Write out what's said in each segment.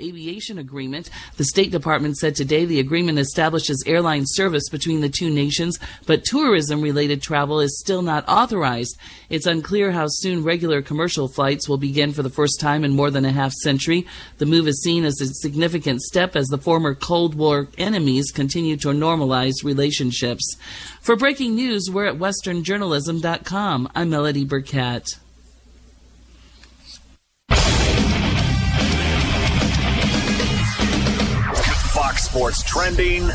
aviation agreement. The State Department said today the agreement establishes airline service between the two nations, but tourism-related travel is still not authorized. It's unclear how soon regular commercial flights will begin for the first time in more than a half century. The move is seen as a significant step as the former Cold War enemies continue to normalize relationships. For breaking news, we're at westernjournalism.com. I'm Melody Burkett. Sports trending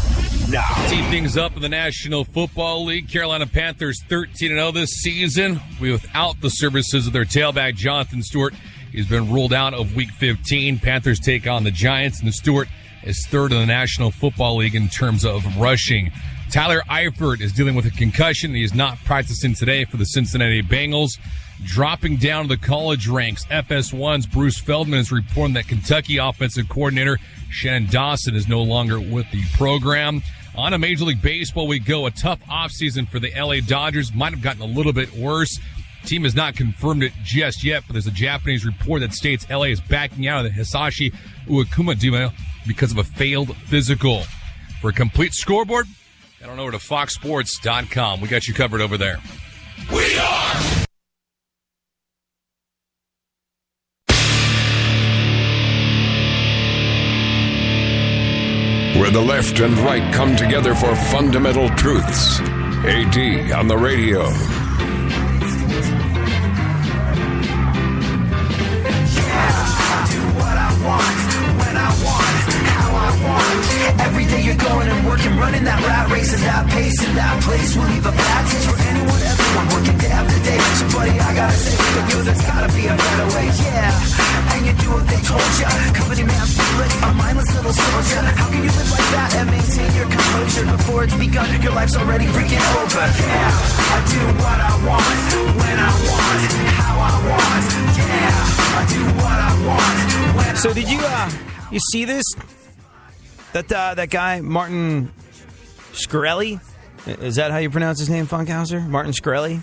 now. Tee things up in the National Football League. Carolina Panthers 13-0 this season without the services of their tailback, Jonathan Stewart. He's been ruled out of Week 15. Panthers take on the Giants, and Stewart is third in the National Football League in terms of rushing. Tyler Eifert is dealing with a concussion. He is not practicing today for the Cincinnati Bengals. Dropping down to the college ranks, FS1's Bruce Feldman is reporting that Kentucky offensive coordinator Shannon Dawson is no longer with the program. On a Major League Baseball we go. A tough offseason for the LA Dodgers. Might have gotten a little bit worse. Team has not confirmed it just yet, but there's a Japanese report that states LA is backing out of the Hisashi Uekuma deal because of a failed physical. For a complete scoreboard, head on over to foxsports.com. We got you covered over there. We are where the left and right come together for fundamental truths. AD on the radio. Every day you're going and working, running that rat race and that pace and that place will leave a bad taste for anyone, everyone working day after day. So buddy, I gotta say for you, there's gotta be a better way, yeah. And you do what they told ya, company man, feel it, a mindless little soldier. How can you live like that and maintain your composure before it's begun? Your life's already freaking over, yeah. I do what I want, when I want, how I want, yeah. I do what I want, when So did you see this? That guy, Martin Shkreli? Is that how you pronounce his name, Funkhouser? Martin Shkreli?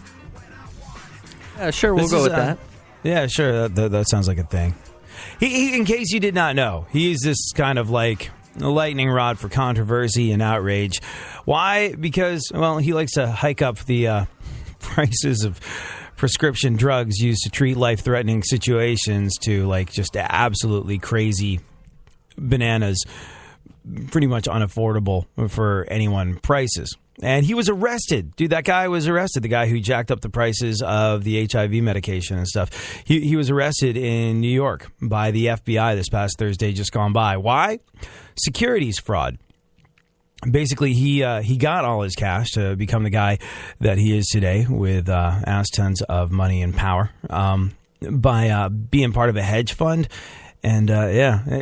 Yeah, sure, we'll go with that. Yeah, sure, that sounds like a thing. He, in case you did not know, he's this kind of like a lightning rod for controversy and outrage. Why? Because, well, he likes to hike up the prices of prescription drugs used to treat life-threatening situations to, like, just absolutely crazy bananas, pretty much unaffordable for anyone prices. And he was arrested. Dude, that guy was arrested. The guy who jacked up the prices of the HIV medication and stuff. He was arrested in New York by the FBI this past Thursday, just gone by. Why? Securities fraud. Basically, he got all his cash to become the guy that he is today with ass tons of money and power by being part of a hedge fund. And,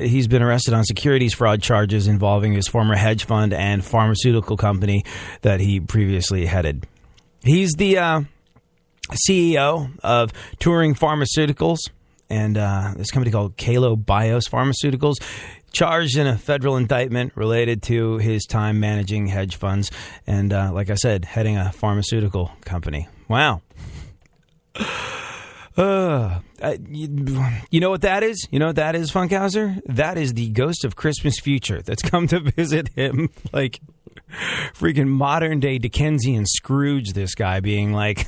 he's been arrested on securities fraud charges involving his former hedge fund and pharmaceutical company that he previously headed. He's the CEO of Touring Pharmaceuticals and this company called Kalo Bios Pharmaceuticals, charged in a federal indictment related to his time managing hedge funds and, like I said, heading a pharmaceutical company. Wow. You know what that is? You know what that is, Funkhouser? That is the ghost of Christmas future that's come to visit him. Like, freaking modern day Dickensian Scrooge, this guy being like,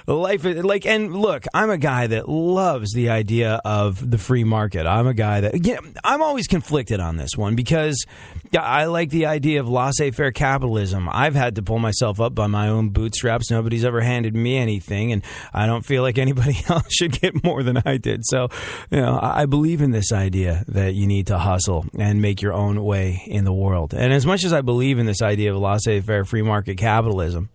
life is like, and look, I'm a guy that loves the idea of the free market. I'm a guy that, I'm always conflicted on this one because I like the idea of laissez-faire capitalism. I've had to pull myself up by my own bootstraps. Nobody's ever handed me anything, and I don't feel like anybody else should get more than I did. So, I believe in this idea that you need to hustle and make your own way in the world. And as much as I believe in this idea of laissez-faire free market capitalism,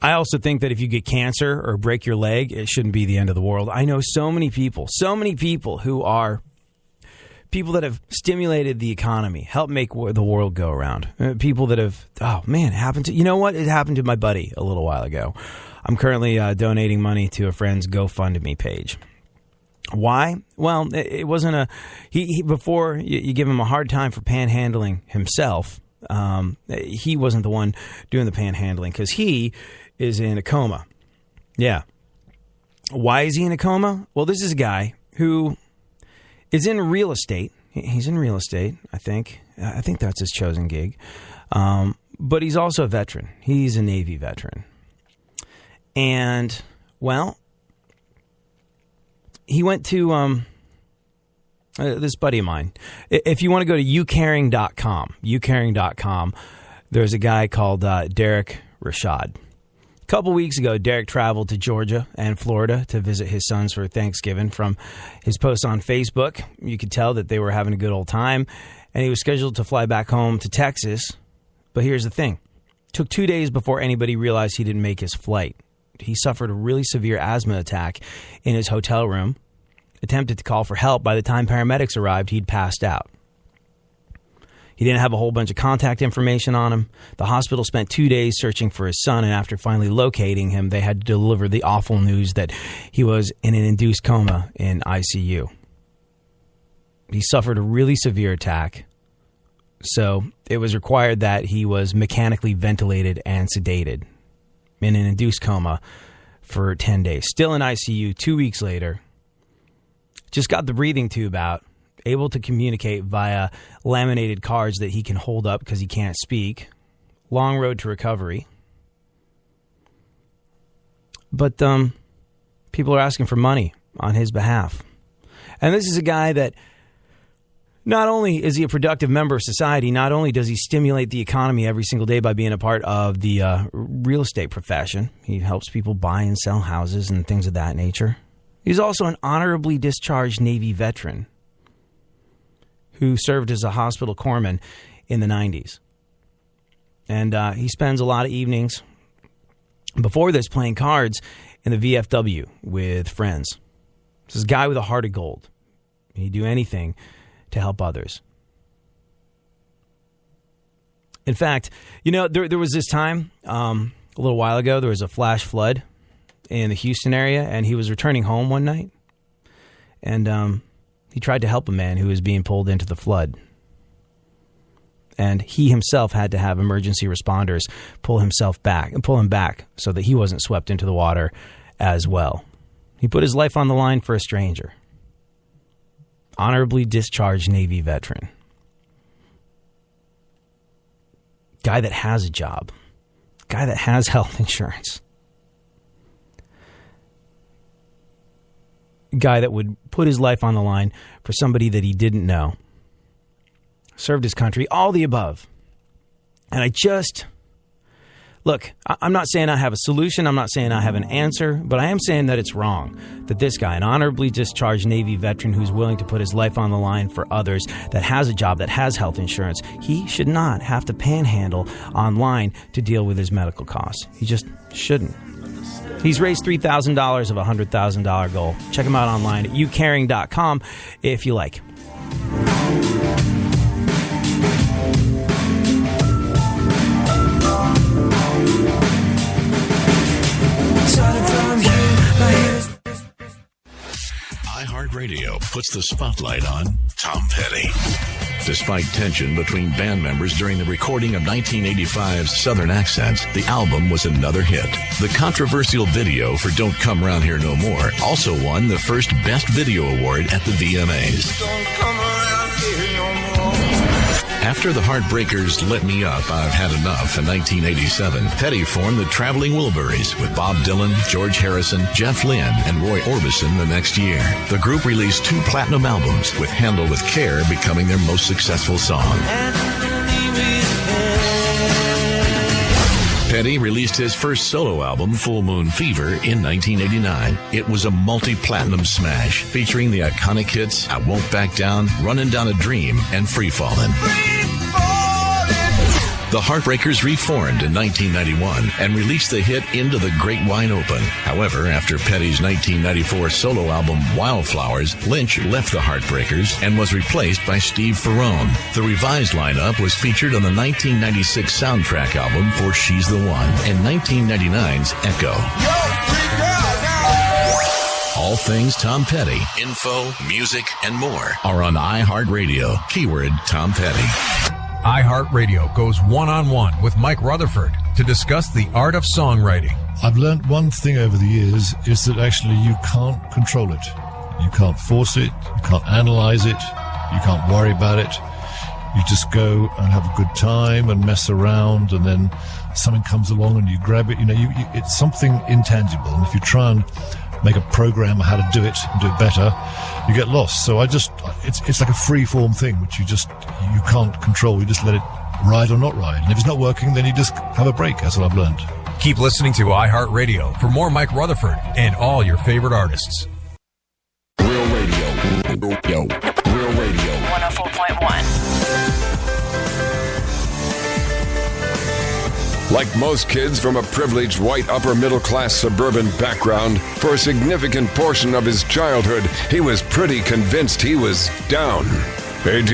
I also think that if you get cancer or break your leg, it shouldn't be the end of the world. I know so many people who are people that have stimulated the economy, helped make the world go around. People that have, happened to, you know what? It happened to my buddy a little while ago. I'm currently donating money to a friend's GoFundMe page. Why? Well, it wasn't he before you give him a hard time for panhandling himself, he wasn't the one doing the panhandling because he is in a coma. Yeah. Why is he in a coma? Well, this is a guy who is in real estate. He's in real estate, I think. I think that's his chosen gig. But he's also a veteran. He's a Navy veteran. And, well, he went to this buddy of mine. If you want to go to youcaring.com, there's a guy called Derek Rashad. A couple weeks ago, Derek traveled to Georgia and Florida to visit his sons for Thanksgiving. From his post on Facebook, you could tell that they were having a good old time, and he was scheduled to fly back home to Texas. But here's the thing. It took 2 days before anybody realized he didn't make his flight. He suffered a really severe asthma attack in his hotel room, attempted to call for help. By the time paramedics arrived, he'd passed out. He didn't have a whole bunch of contact information on him. The hospital spent 2 days searching for his son, and after finally locating him, they had to deliver the awful news that he was in an induced coma in ICU. He suffered a really severe attack, so it was required that he was mechanically ventilated and sedated in an induced coma for 10 days. Still in ICU 2 weeks later. Just got the breathing tube out. Able to communicate via laminated cards that he can hold up because he can't speak. Long road to recovery. But people are asking for money on his behalf. And this is a guy that not only is he a productive member of society, not only does he stimulate the economy every single day by being a part of the real estate profession. He helps people buy and sell houses and things of that nature. He's also an honorably discharged Navy veteran who served as a hospital corpsman in the 90s. And he spends a lot of evenings before this playing cards in the VFW with friends. This is a guy with a heart of gold. He'd do anything to help others. In fact, you know, there was this time, a little while ago, there was a flash flood in the Houston area, and he was returning home one night. And he tried to help a man who was being pulled into the flood. And he himself had to have emergency responders pull him back so that he wasn't swept into the water as well. He put his life on the line for a stranger. Honorably discharged Navy veteran. Guy that has a job. Guy that has health insurance. Guy that would put his life on the line for somebody that he didn't know. Served his country, all the above. And look, I'm not saying I have a solution. I'm not saying I have an answer, but I am saying that it's wrong. That this guy, an honorably discharged Navy veteran who's willing to put his life on the line for others, that has a job, that has health insurance, he should not have to panhandle online to deal with his medical costs. He just shouldn't. He's raised $3,000 of a $100,000 goal. Check him out online at youcaring.com if you like. iHeartRadio puts the spotlight on Tom Petty. Despite tension between band members during the recording of 1985's Southern Accents, the album was another hit. The controversial video for Don't Come Round Here No More also won the first Best Video Award at the VMAs. Don't come around here no more. After the Heartbreakers' Let Me Up, I've Had Enough in 1987, Petty formed the Traveling Wilburys with Bob Dylan, George Harrison, Jeff Lynne, and Roy Orbison the next year. The group released 2 platinum albums, with Handle With Care becoming their most successful song. Petty released his first solo album, Full Moon Fever, in 1989. It was a multi-platinum smash, featuring the iconic hits I Won't Back Down, Runnin' Down a Dream, and Free Fallin'. The Heartbreakers reformed in 1991 and released the hit Into the Great Wide Open. However, after Petty's 1994 solo album Wildflowers, Lynch left the Heartbreakers and was replaced by Steve Ferrone. The revised lineup was featured on the 1996 soundtrack album for She's the One and 1999's Echo. All things Tom Petty, info, music, and more are on iHeartRadio. Keyword Tom Petty. iHeartRadio goes one-on-one with Mike Rutherford to discuss the art of songwriting. I've learned one thing over the years is that actually you can't control it. You can't force it. You can't analyze it. You can't worry about it. You just go and have a good time and mess around, and then something comes along and you grab it. It's something intangible, and if you try and make a program on how to do it and do it better, you get lost. So it's like a free-form thing, which you can't control. You just let it ride or not ride. And if it's not working, then you just have a break. That's what I've learned. Keep listening to iHeartRadio for more Mike Rutherford and all your favorite artists. Real radio. Real radio. 104.1. Like most kids from a privileged white upper middle class suburban background, for a significant portion of his childhood, he was pretty convinced he was down. AD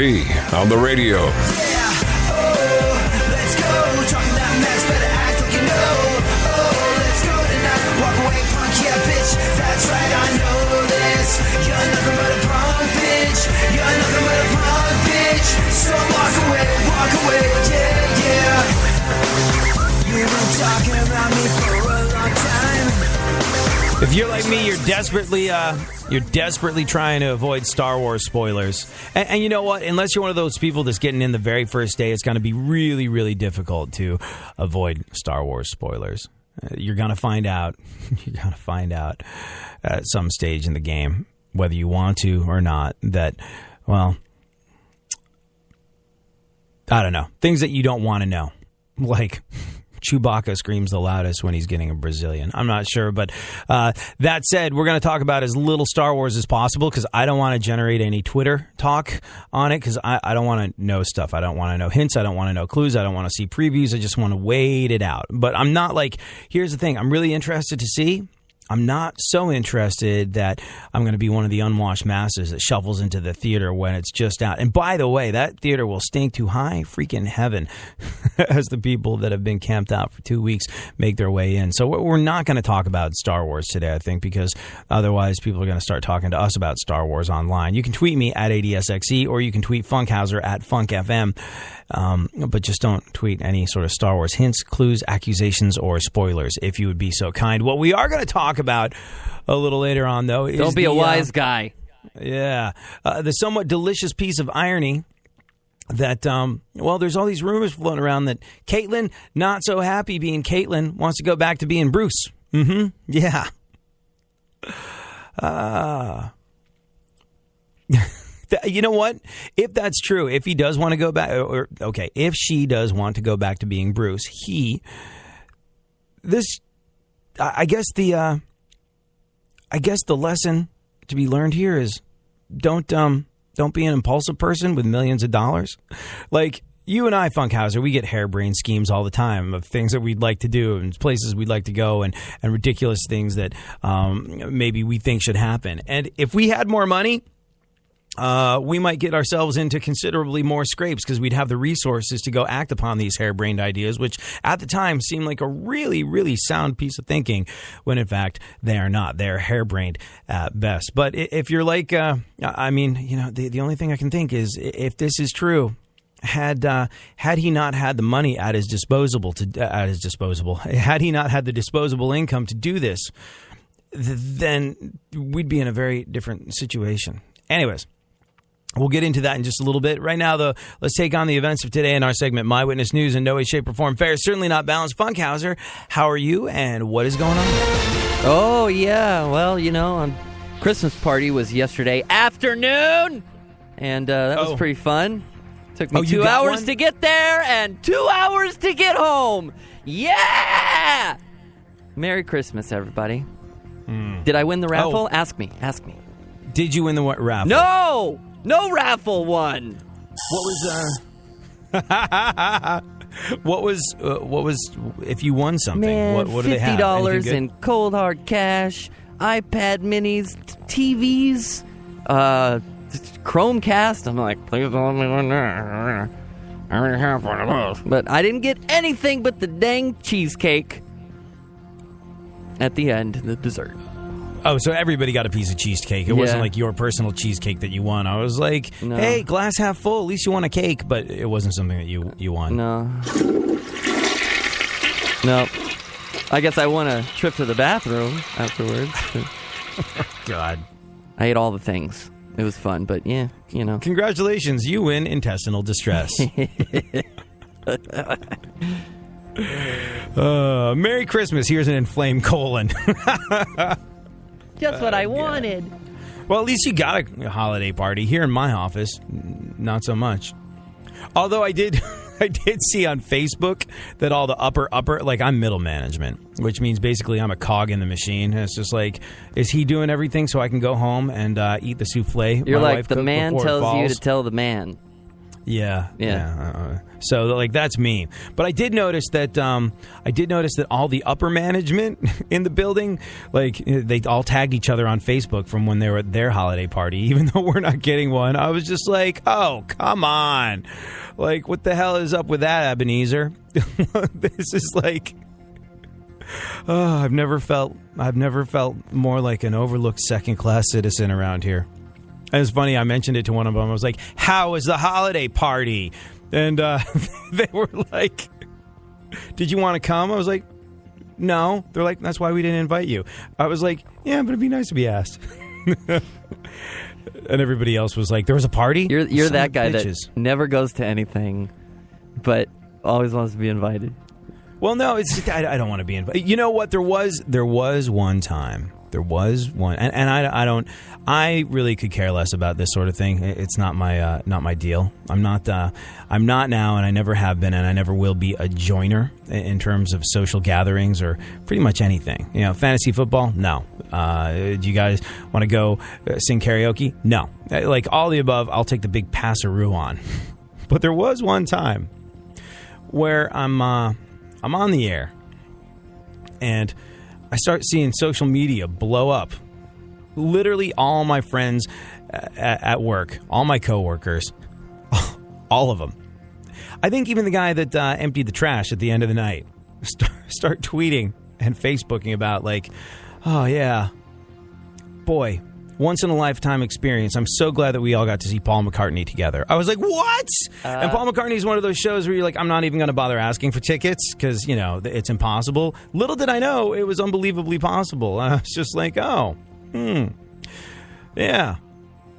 on the radio. Yeah, oh, let's go. Talking that mess, better act like you know. Oh, let's go tonight. Walk away, punk, yeah, bitch. That's right, I know this. You're nothing but a punk, bitch. You're nothing but a punk, bitch. So walk away, yeah, yeah. You've been talking about me for a long time. If you're like me, you're desperately trying to avoid Star Wars spoilers. And you know what? Unless you're one of those people that's getting in the very first day, it's going to be really, really difficult to avoid Star Wars spoilers. You're going to find out. You're going to find out at some stage in the game, whether you want to or not, that, well, I don't know. Things that you don't want to know. Like Chewbacca screams the loudest when he's getting a Brazilian. I'm not sure, but that said, we're going to talk about as little Star Wars as possible because I don't want to generate any Twitter talk on it because I don't want to know stuff. I don't want to know hints. I don't want to know clues. I don't want to see previews. I just want to wait it out. But I'm not like, here's the thing. I'm really interested to see. I'm not so interested that I'm going to be one of the unwashed masses that shuffles into the theater when it's just out. And by the way, that theater will stink to high freaking heaven as the people that have been camped out for 2 weeks make their way in. So we're not going to talk about Star Wars today, I think, because otherwise people are going to start talking to us about Star Wars online. You can tweet me at ADSXE or you can tweet Funkhouser at FunkFM. But just don't tweet any sort of Star Wars hints, clues, accusations, or spoilers, if you would be so kind. What we are going to talk about a little later on, though, is don't be a wise guy. Yeah. The somewhat delicious piece of irony that, well, there's all these rumors floating around that Caitlyn, not so happy being Caitlyn, wants to go back to being Bruce. Mm-hmm. Yeah. You know what? If that's true, if he does want to go back, if she does want to go back to being Bruce, I guess the lesson to be learned here is don't be an impulsive person with millions of dollars. Like you and I, Funkhouser, we get harebrained schemes all the time of things that we'd like to do and places we'd like to go and ridiculous things that maybe we think should happen. And if we had more money, we might get ourselves into considerably more scrapes because we'd have the resources to go act upon these harebrained ideas, which at the time seemed like a really, really sound piece of thinking when, in fact, they are not. They're harebrained at best. But if you're like, the only thing I can think is if this is true, had he not had the money at his disposal, had he not had the disposable income to do this, then we'd be in a very different situation. Anyways. We'll get into that in just a little bit. Right now, though, let's take on the events of today in our segment, My Witness News. In no way, shape, or form fair. Certainly not balanced. Funkhouser, how are you and what is going on? Oh, yeah. Well, Christmas party was yesterday afternoon, and that was pretty fun. Took me 2 hours to get there and 2 hours to get home. Yeah! Merry Christmas, everybody. Did I win the raffle? Ask me. Did you win the raffle? No raffle won. What was if you won something? Man, what do they have? $50 in cold hard cash, iPad minis, TVs, Chromecast. I'm like, please don't let me win that. I already have one of those. But I didn't get anything but the dang cheesecake at the end, the dessert. Oh, so everybody got a piece of cheesecake. It wasn't like your personal cheesecake that you won. I was like, hey, glass half full. At least you won a cake, but it wasn't something that you won. No. I guess I won a trip to the bathroom afterwards. God. I ate all the things. It was fun, but yeah, you know. Congratulations, you win intestinal distress. Merry Christmas. Here's an inflamed colon. Just what I wanted. Well, at least you got a holiday party. Here in my office, not so much. Although I did see on Facebook that all the upper, like I'm middle management, which means basically I'm a cog in the machine. And it's just like, is he doing everything so I can go home and eat the souffle? You're like, the man tells you to tell the man. Yeah. So like that's me. But I did notice that all the upper management in the building, like they all tagged each other on Facebook from when they were at their holiday party, even though we're not getting one. I was just like, oh, come on. Like, what the hell is up with that, Ebenezer? This is like, oh, I've never felt more like an overlooked second-class citizen around here. And it's funny, I mentioned it to one of them. I was like, how was the holiday party? And they were like, did you want to come? I was like, no. They're like, that's why we didn't invite you. I was like, yeah, but it'd be nice to be asked. And everybody else was like, there was a party? You're that guy that never goes to anything, but always wants to be invited. Well, no, it's I don't want to be invited. You know what? There was one time. There was one, and I really could care less about this sort of thing. It's not my deal. I'm not now, and I never have been, and I never will be a joiner in terms of social gatherings or pretty much anything. You know, fantasy football, no. Do you guys want to go sing karaoke? No. Like all the above, I'll take the big passeroo on. But there was one time where I'm on the air, and I start seeing social media blow up. Literally all my friends at work, all my coworkers, all of them. I think even the guy that emptied the trash at the end of the night start tweeting and Facebooking about like, oh yeah, boy, once in a lifetime experience. I'm so glad that we all got to see Paul McCartney together. I was like, what? And Paul McCartney is one of those shows where you're like, I'm not even going to bother asking for tickets because, you know, it's impossible. Little did I know it was unbelievably possible. I was just like, oh, yeah.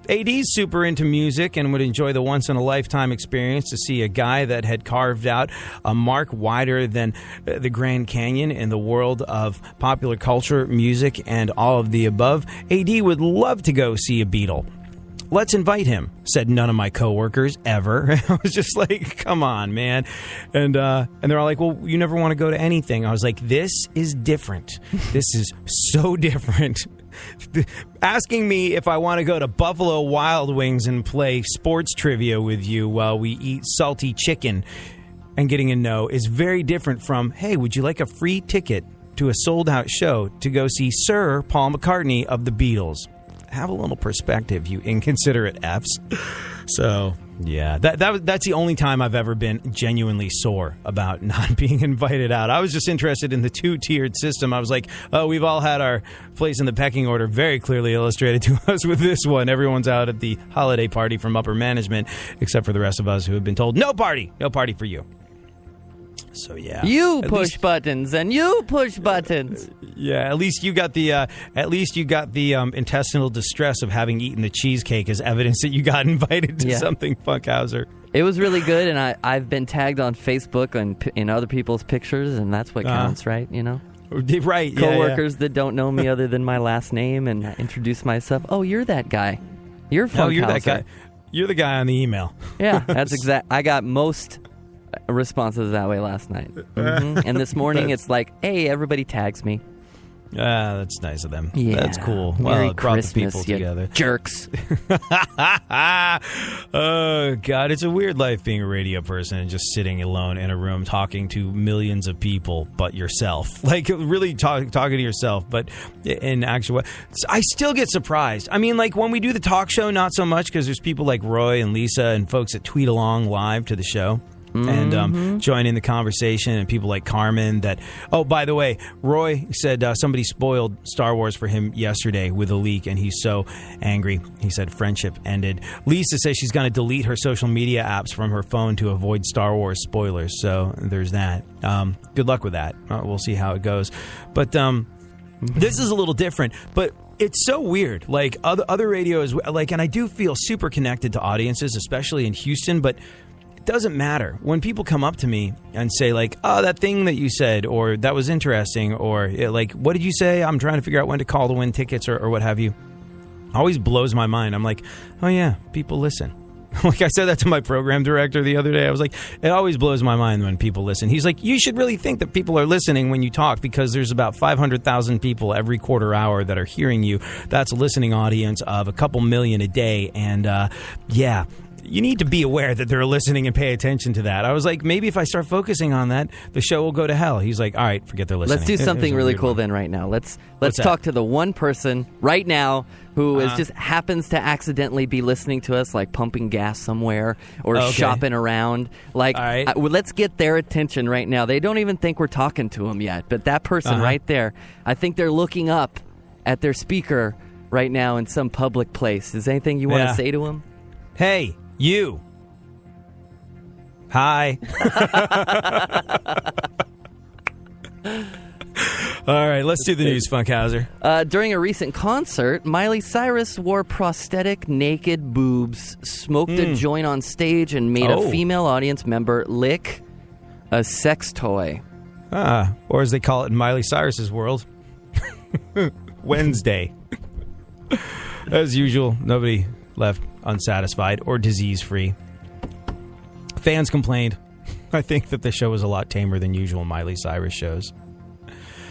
AD's super into music and would enjoy the once-in-a-lifetime experience to see a guy that had carved out a mark wider than the Grand Canyon in the world of popular culture, music, and all of the above. AD would love to go see a Beatle. Let's invite him, said none of my coworkers ever. I was just like, come on, man. And they're all like, well, you never want to go to anything. I was like, this is different. This is so different. Asking me if I want to go to Buffalo Wild Wings and play sports trivia with you while we eat salty chicken and getting a no is very different from, hey, would you like a free ticket to a sold-out show to go see Sir Paul McCartney of the Beatles? Have a little perspective, you inconsiderate Fs. So, yeah, that's the only time I've ever been genuinely sore about not being invited out. I was just interested in the two-tiered system. I was like, oh, we've all had our place in the pecking order very clearly illustrated to us with this one. Everyone's out at the holiday party from upper management, except for the rest of us who have been told, no party for you. So yeah, you push buttons and you push buttons. Yeah, at least you got the intestinal distress of having eaten the cheesecake as evidence that you got invited to something, Funkhouser. It was really good, and I've been tagged on Facebook and in other people's pictures, and that's what counts, right? You know, right? Coworkers that don't know me other than my last name, and I introduce myself. Oh, you're that guy. You're Funkhouser. Oh, you're that guy. You're the guy on the email. Yeah, that's exact. I got most responses that way last night. And this morning it's like, hey, everybody tags me. That's nice of them. Yeah. That's cool. Merry it brought Christmas, the people together. Jerks. Oh, God. It's a weird life being a radio person and just sitting alone in a room talking to millions of people but yourself. Like, really talking to yourself, but in actual... I still get surprised. I mean, like, when we do the talk show, not so much, because there's people like Roy and Lisa and folks that tweet along live to the show. And join in the conversation, and people like Carmen that... Oh, by the way, Roy said somebody spoiled Star Wars for him yesterday with a leak, and he's so angry. He said friendship ended. Lisa says she's going to delete her social media apps from her phone to avoid Star Wars spoilers, so there's that. Good luck with that. We'll see how it goes. But this is a little different. But It's so weird. Like other radios, like, and I do feel super connected to audiences, especially in Houston, but it doesn't matter. When people come up to me and say like, oh, that thing that you said, or that was interesting, or like, what did you say? I'm trying to figure out when to call to win tickets or what have you. Always blows my mind. I'm like, oh yeah, people listen. Like I said that to my program director the other day. I was like, it always blows my mind when people listen. He's like, you should really think that people are listening when you talk, because there's about 500,000 people every quarter hour that are hearing you. That's a listening audience of a couple million a day. And yeah, you need to be aware that they're listening and pay attention to that. I was like, maybe if I start focusing on that, the show will go to hell. He's like, all right, forget they're listening. Let's do something really cool then right now. Let's talk to the one person right now who is just happens to accidentally be listening to us, like pumping gas somewhere or shopping around. Like, let's get their attention right now. They don't even think we're talking to them yet, but that person right there, I think they're looking up at their speaker right now in some public place. Is there anything you want to say to them? Hey, you. Hi. All right, let's do the news, Funkhouser. During a recent concert, Miley Cyrus wore prosthetic naked boobs, smoked a joint on stage, and made a female audience member lick a sex toy. Or as they call it in Miley Cyrus's world, Wednesday. As usual, nobody left unsatisfied or disease-free. Fans complained. I think that the show was a lot tamer than usual Miley Cyrus shows.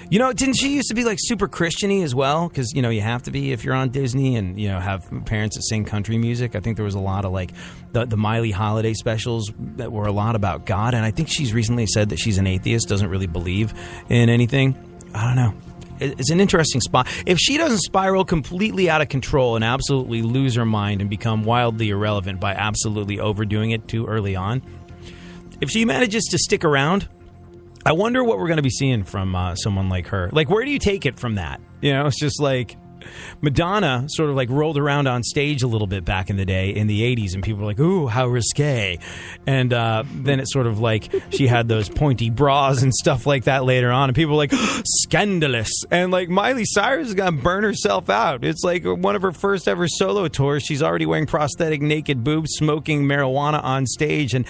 You know, didn't she used to be like super Christian-y as well? Because, you know, you have to be if you're on Disney and, you know, have parents that sing country music. I think there was a lot of like the Miley holiday specials that were a lot about God. And I think she's recently said that she's an atheist, doesn't really believe in anything. I don't know. It's an interesting spot. If she doesn't spiral completely out of control and absolutely lose her mind and become wildly irrelevant by absolutely overdoing it too early on, if she manages to stick around, I wonder what we're going to be seeing from someone like her. Like, where do you take it from that? You know, it's just like Madonna sort of like rolled around on stage a little bit back in the day in the 80s, and people were like, ooh, how risque. And then it's sort of like she had those pointy bras and stuff like that later on, and people were like, scandalous. And like Miley Cyrus is going to burn herself out. It's like one of her first ever solo tours. She's already wearing prosthetic naked boobs, smoking marijuana on stage, and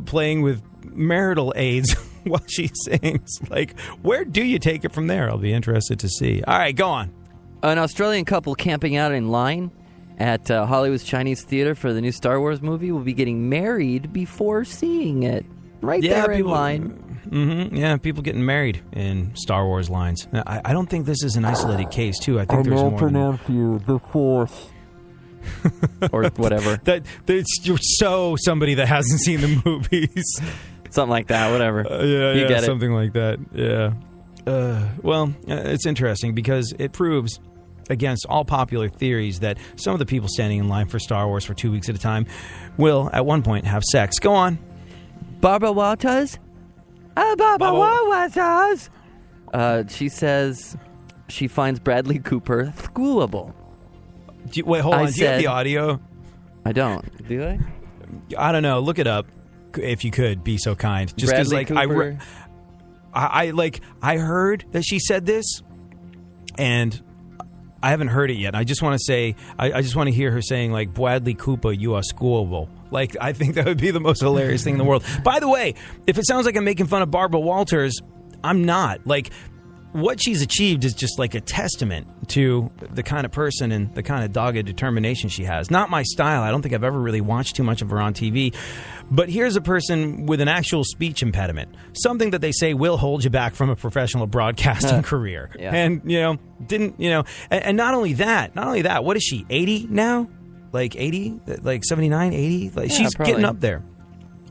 playing with marital aids while she sings. Like, where do you take it from there? I'll be interested to see. All right, go on. An Australian couple camping out in line at Hollywood's Chinese Theater for the new Star Wars movie will be getting married before seeing it. There in line. Mm-hmm. Yeah, people getting married in Star Wars lines. Now, I don't think this is an isolated case, too. I think there's more pronounce you the Force. Or whatever. You're so somebody that hasn't seen the movies. Something like that, whatever. You get it. Something like that, yeah. Well, it's interesting because it proves against all popular theories that some of the people standing in line for Star Wars for 2 weeks at a time will, at one point, have sex. Go on. Barbara Walters? Barbara Walters! She says she finds Bradley Cooper schoolable. Wait, hold on. Do you have the audio? I don't. Do I? I don't know. Look it up if you could. Be so kind. Just because, like, Cooper. I heard that she said this, and I haven't heard it yet. I just want to say, I just want to hear her saying, like, Bradley Cooper, you are schoolable. Like, I think that would be the most hilarious thing in the world. By the way, if it sounds like I'm making fun of Barbara Walters, I'm not. Like, what she's achieved is just like a testament to the kind of person and the kind of dogged determination she has. Not my style. I don't think I've ever really watched too much of her on TV. But here's a person with an actual speech impediment. Something that they say will hold you back from a professional broadcasting career. Yeah. And, and not only that, what is she, 80 now? Like 80? Like 79, 80? Like, yeah, she's probably getting up there.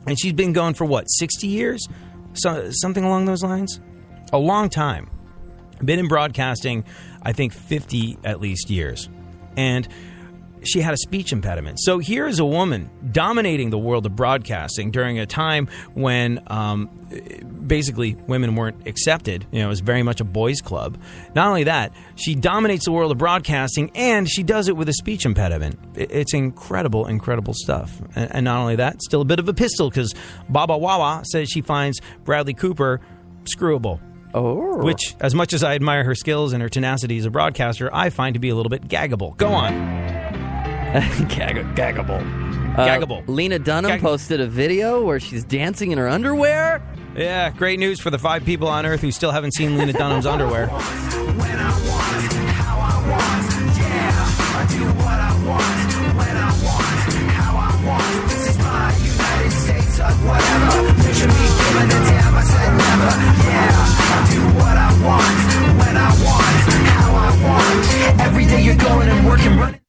And she's been going for, 60 years? Something along those lines? A long time. Been in broadcasting, I think, 50 at least years. And she had a speech impediment. So here is a woman dominating the world of broadcasting during a time when basically women weren't accepted. It was very much a boys' club. Not only that, she dominates the world of broadcasting, and she does it with a speech impediment. It's incredible, incredible stuff. And not only that, still a bit of a pistol, because Baba Wawa says she finds Bradley Cooper screwable. Oh. Which, as much as I admire her skills and her tenacity as a broadcaster, I find to be a little bit gaggable. Go on. Gaggable. Gaggable. Lena Dunham posted a video where she's dancing in her underwear. Yeah, great news for the 5 people on Earth who still haven't seen Lena Dunham's underwear. When I want, how I want, yeah. I do what I want, when I want, how I want. This is my United States of whatever. Picture me giving a damn, I said never, yeah. I do what I want, when I want, how I want. Every day you're going and working, running.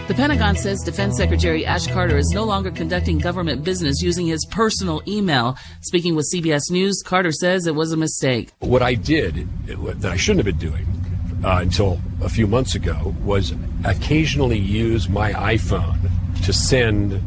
The Pentagon says Defense Secretary Ash Carter is no longer conducting government business using his personal email. Speaking with CBS News, Carter says it was a mistake. What I did that I shouldn't have been doing until a few months ago was occasionally use my iPhone to send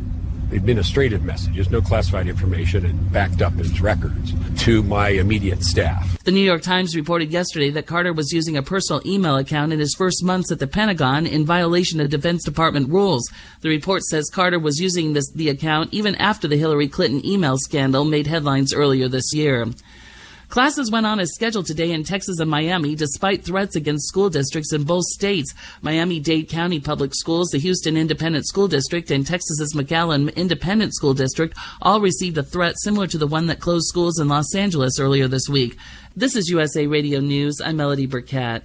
administrative messages, no classified information, and backed up as records to my immediate staff. The New York Times reported yesterday that Carter was using a personal email account in his first months at the Pentagon in violation of Defense Department rules. The report says Carter was using the account even after the Hillary Clinton email scandal made headlines earlier this year. Classes went on as scheduled today in Texas and Miami, despite threats against school districts in both states. Miami-Dade County Public Schools, the Houston Independent School District, and Texas's McAllen Independent School District all received a threat similar to the one that closed schools in Los Angeles earlier this week. This is USA Radio News. I'm Melody Burkett.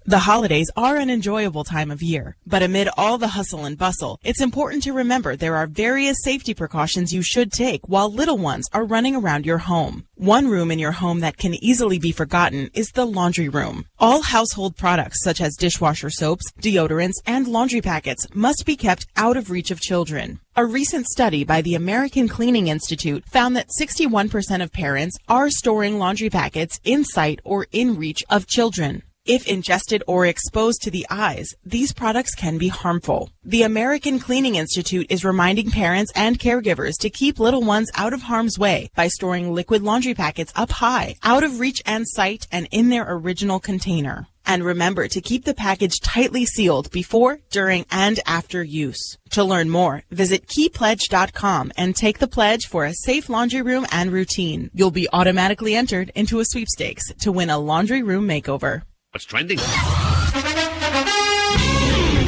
The holidays are an enjoyable time of year, but amid all the hustle and bustle, it's important to remember there are various safety precautions you should take while little ones are running around your home. One room in your home that can easily be forgotten is the laundry room. All household products such as dishwasher soaps, deodorants, and laundry packets must be kept out of reach of children. A recent study by the American Cleaning Institute found that 61% of parents are storing laundry packets in sight or in reach of children. If ingested or exposed to the eyes, these products can be harmful. The American Cleaning Institute is reminding parents and caregivers to keep little ones out of harm's way by storing liquid laundry packets up high, out of reach and sight, and in their original container. And remember to keep the package tightly sealed before, during, and after use. To learn more, visit keypledge.com and take the pledge for a safe laundry room and routine. You'll be automatically entered into a sweepstakes to win a laundry room makeover. What's trending?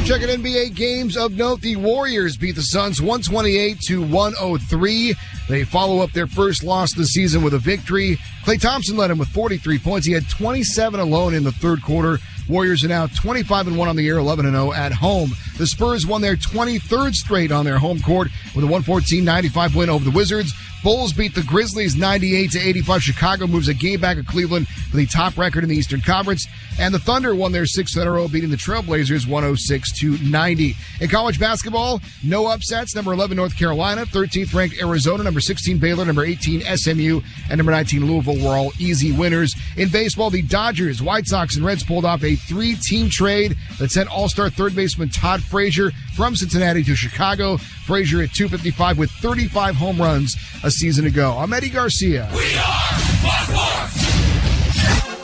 Checking NBA games of note. The Warriors beat the Suns 128-103. They follow up their first loss of the season with a victory. Klay Thompson led him with 43 points. He had 27 alone in the third quarter. Warriors are now 25-1 on the year, 11-0 at home. The Spurs won their 23rd straight on their home court with a 114-95 win over the Wizards. Bulls beat the Grizzlies 98-85. Chicago moves a game back of Cleveland for the top record in the Eastern Conference. And the Thunder won their 6th in a row, beating the Trailblazers 106-90. In college basketball, no upsets. Number 11, North Carolina. 13th ranked Arizona. Number 16, Baylor. Number 18, SMU. And number 19, Louisville were all easy winners. In baseball, the Dodgers, White Sox, and Reds pulled off a 3-team trade that sent all-star third baseman Todd Frazier from Cincinnati to Chicago. Frazier at .255 with 35 home runs a season ago. I'm Eddie Garcia. We are Fox.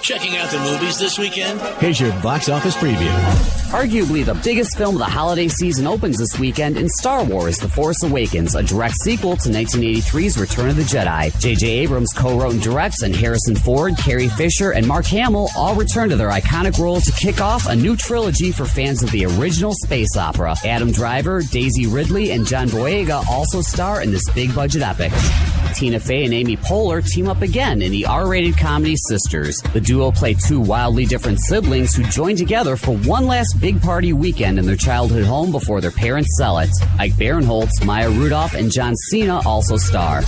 Checking out the movies this weekend? Here's your box office preview. Arguably the biggest film of the holiday season opens this weekend in Star Wars: The Force Awakens, a direct sequel to 1983's Return of the Jedi. J.J. Abrams co-wrote and directs, and Harrison Ford, Carrie Fisher, and Mark Hamill all return to their iconic roles to kick off a new trilogy for fans of the original space opera. Adam Driver, Daisy Ridley, and John Boyega also star in this big-budget epic. Tina Fey and Amy Poehler team up again in the R-rated comedy Sisters. The duo play two wildly different siblings who join together for one last big party weekend in their childhood home before their parents sell it. Ike Barinholtz, Maya Rudolph, and John Cena also star.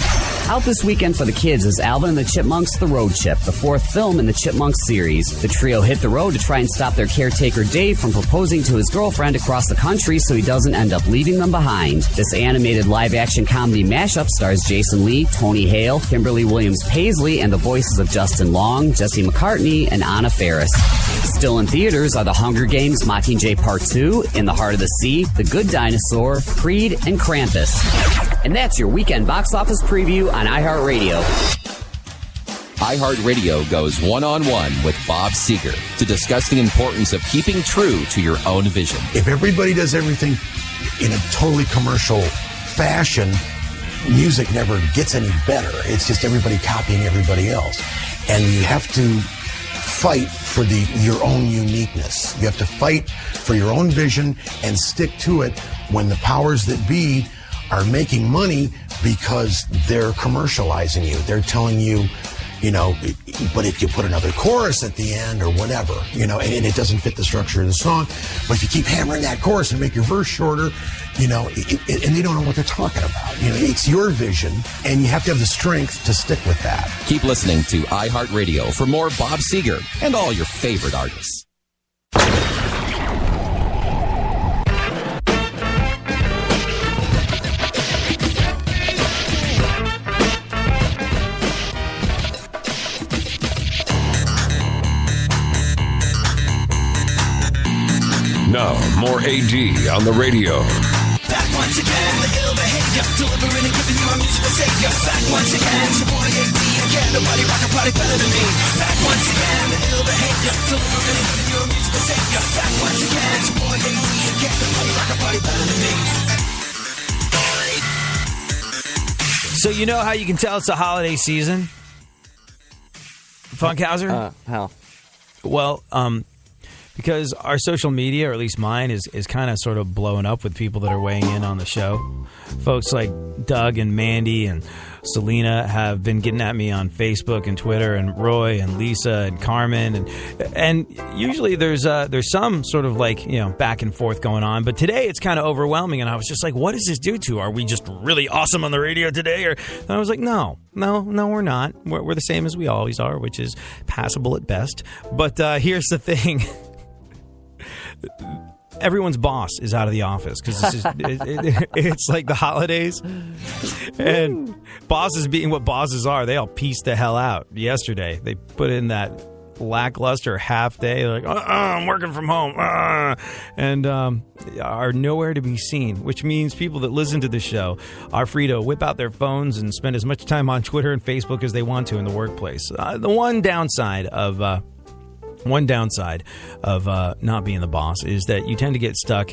Out this weekend for the kids is Alvin and the Chipmunks: The Road Chip, the fourth film in the Chipmunks series. The trio hit the road to try and stop their caretaker Dave from proposing to his girlfriend across the country so he doesn't end up leaving them behind. This animated live-action comedy mashup stars Jason Lee, Tony Hale, Kimberly Williams-Paisley, and the voices of Justin Long, Jesse McCartney, and Anna Faris. Still in theaters are The Hunger Games: Mockingjay Part 2, In the Heart of the Sea, The Good Dinosaur, Creed, and Krampus. And that's your weekend box office preview on iHeartRadio. iHeartRadio goes one-on-one with Bob Seger to discuss the importance of keeping true to your own vision. If everybody does everything in a totally commercial fashion, music never gets any better. It's just everybody copying everybody else. And you have to fight for your own uniqueness. You have to fight for your own vision and stick to it when the powers that be are making money because they're commercializing you. They're telling you, but if you put another chorus at the end or whatever, and it doesn't fit the structure of the song, but if you keep hammering that chorus and make your verse shorter, and they don't know what they're talking about. It's your vision, and you have to have the strength to stick with that. Keep listening to iHeartRadio for more Bob Seger and all your favorite artists. Now, more AD on the radio. Back once again, the ill behavior, delivering and giving you a musical savior. Back once again, it's your boy AD again, nobody rock a party better than me. Back once again, the ill behavior, delivering and giving you a musical savior. Back once again, it's your boy AD again, nobody rock a party better than me. So you know how you can tell it's the holiday season? Funkhouser? How? Well, because our social media, or at least mine, is kind of sort of blowing up with people that are weighing in on the show. Folks like Doug and Mandy and Selena have been getting at me on Facebook and Twitter, and Roy and Lisa and Carmen, and usually there's some sort of back and forth going on, but today it's kind of overwhelming, and I was just like, what does this do to? Are we just really awesome on the radio today? And I was like, no, we're not. We're the same as we always are, which is passable at best. But here's the thing. Everyone's boss is out of the office because it's like the holidays, and bosses being what bosses are, they all pieced the hell out yesterday. They put in that lackluster half day. They're like, I'm working from home, and are nowhere to be seen, which means people that listen to the show are free to whip out their phones and spend as much time on Twitter and Facebook as they want to in the workplace. The one downside of not being the boss is that you tend to get stuck